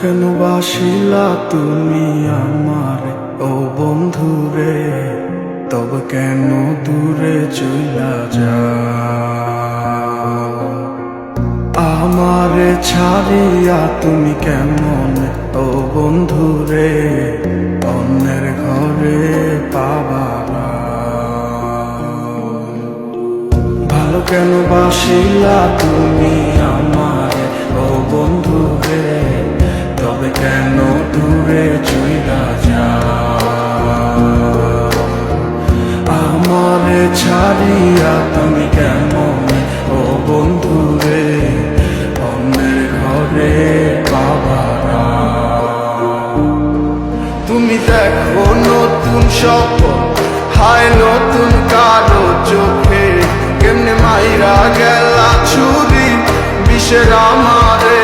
কেন বাসিলা তুমি আমার ও বন্ধুরে, তবে কেন দূরে চইলা যাও? আমারে ছাড়িয়া তুমি কেমন ও বন্ধুরে অন্যের ঘরে পাবারা? ভালো কেন বাসিলা তুমি আমার ও বন্ধুরে, তবে কেন দূরে চইলা যাও? আমারে ছাড়িয়া তুমি কেমন ও বন্ধুরে অন্যের ঘরে পাবারা? তুমি দেখো নতুন স্বপ্ন, হায় নতুন কারো চোখে, কেমনে মাইরা গেলা ছুরি বিষের আমারে